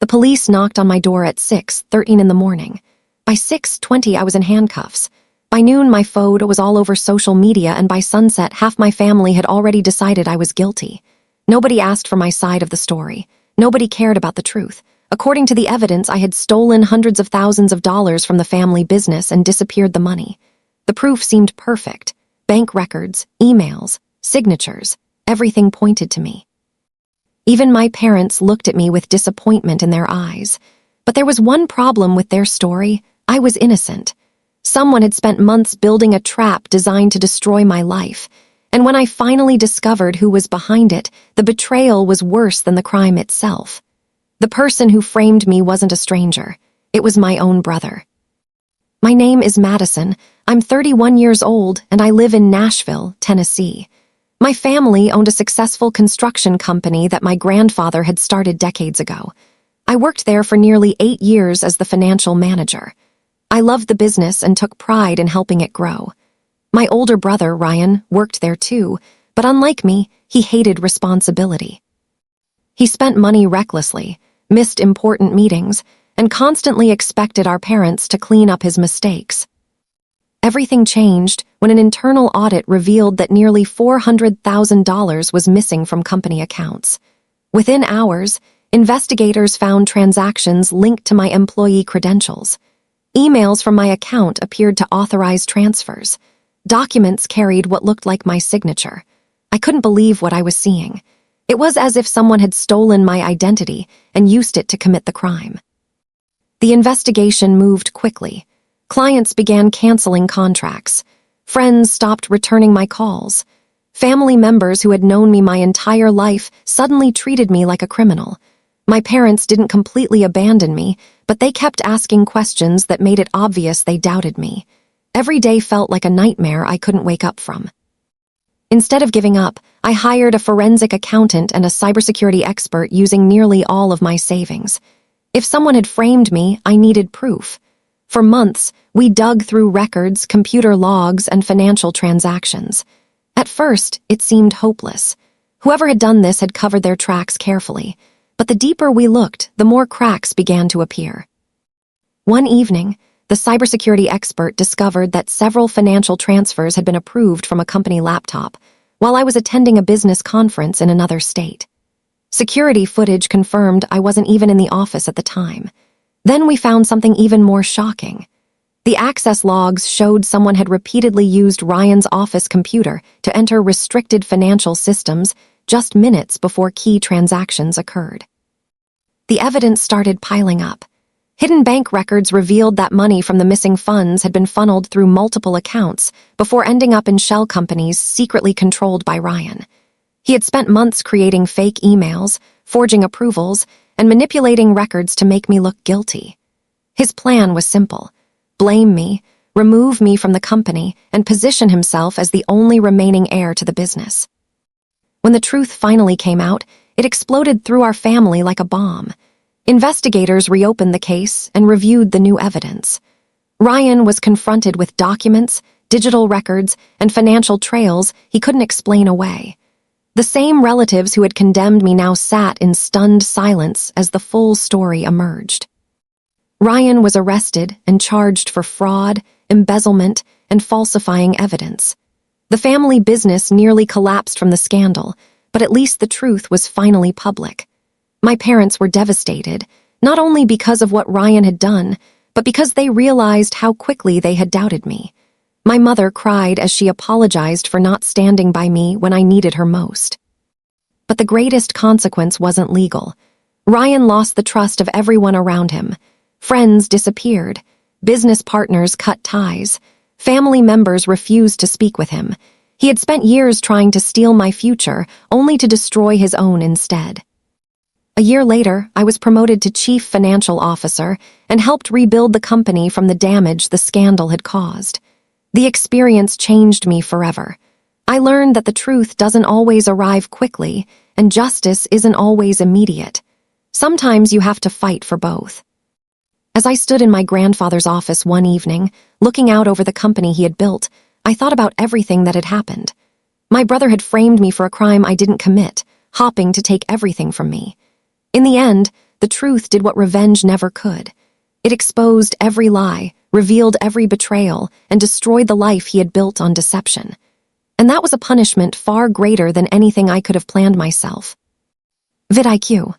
The police knocked on my door at 6:13 in the morning. By 6:20, I was in handcuffs. By noon, my photo was all over social media, and by sunset, half my family had already decided I was guilty. Nobody asked for my side of the story. Nobody cared about the truth. According to the evidence, I had stolen hundreds of thousands of dollars from the family business and disappeared the money. The proof seemed perfect. Bank records, emails, signatures, everything pointed to me. Even my parents looked at me with disappointment in their eyes. But there was one problem with their story. I was innocent. Someone had spent months building a trap designed to destroy my life. And when I finally discovered who was behind it, the betrayal was worse than the crime itself. The person who framed me wasn't a stranger. It was my own brother. My name is Madison. I'm 31 years old, and I live in Nashville, Tennessee. My family owned a successful construction company that my grandfather had started decades ago. I worked there for nearly 8 years as the financial manager. I loved the business and took pride in helping it grow. My older brother, Ryan, worked there too, but unlike me, he hated responsibility. He spent money recklessly, missed important meetings, and constantly expected our parents to clean up his mistakes. Everything changed when an internal audit revealed that nearly $400,000 was missing from company accounts. Within hours, investigators found transactions linked to my employee credentials. Emails from my account appeared to authorize transfers. Documents carried what looked like my signature. I couldn't believe what I was seeing. It was as if someone had stolen my identity and used it to commit the crime. The investigation moved quickly. Clients began canceling contracts. Friends stopped returning my calls. Family members who had known me my entire life suddenly treated me like a criminal. My parents didn't completely abandon me, but they kept asking questions that made it obvious they doubted me. Every day felt like a nightmare I couldn't wake up from. Instead of giving up, I hired a forensic accountant and a cybersecurity expert using nearly all of my savings. If someone had framed me, I needed proof. For months, we dug through records, computer logs, and financial transactions. At first, it seemed hopeless. Whoever had done this had covered their tracks carefully, but the deeper we looked, the more cracks began to appear. One evening, the cybersecurity expert discovered that several financial transfers had been approved from a company laptop while I was attending a business conference in another state. Security footage confirmed I wasn't even in the office at the time. Then we found something even more shocking. The access logs showed someone had repeatedly used Ryan's office computer to enter restricted financial systems just minutes before key transactions occurred. The evidence started piling up. Hidden bank records revealed that money from the missing funds had been funneled through multiple accounts before ending up in shell companies secretly controlled by Ryan. He had spent months creating fake emails, forging approvals, and manipulating records to make me look guilty. His plan was simple: blame me, remove me from the company, and position himself as the only remaining heir to the business. When the truth finally came out, it exploded through our family like a bomb. Investigators reopened the case and reviewed the new evidence. Ryan was confronted with documents, digital records, and financial trails he couldn't explain away. The same relatives who had condemned me now sat in stunned silence as the full story emerged. Ryan was arrested and charged for fraud, embezzlement, and falsifying evidence. The family business nearly collapsed from the scandal, but at least the truth was finally public. My parents were devastated, not only because of what Ryan had done, but because they realized how quickly they had doubted me. My mother cried as she apologized for not standing by me when I needed her most. But the greatest consequence wasn't legal. Ryan lost the trust of everyone around him. Friends disappeared. Business partners cut ties. Family members refused to speak with him. He had spent years trying to steal my future, only to destroy his own instead. A year later, I was promoted to chief financial officer and helped rebuild the company from the damage the scandal had caused. The experience changed me forever. I learned that the truth doesn't always arrive quickly, and justice isn't always immediate. Sometimes you have to fight for both. As I stood in my grandfather's office one evening, looking out over the company he had built, I thought about everything that had happened. My brother had framed me for a crime I didn't commit, hoping to take everything from me. In the end, The truth did what revenge never could. It exposed every lie, revealed every betrayal, and destroyed the life he had built on deception. And that was a punishment far greater than anything I could have planned myself. VidIQ.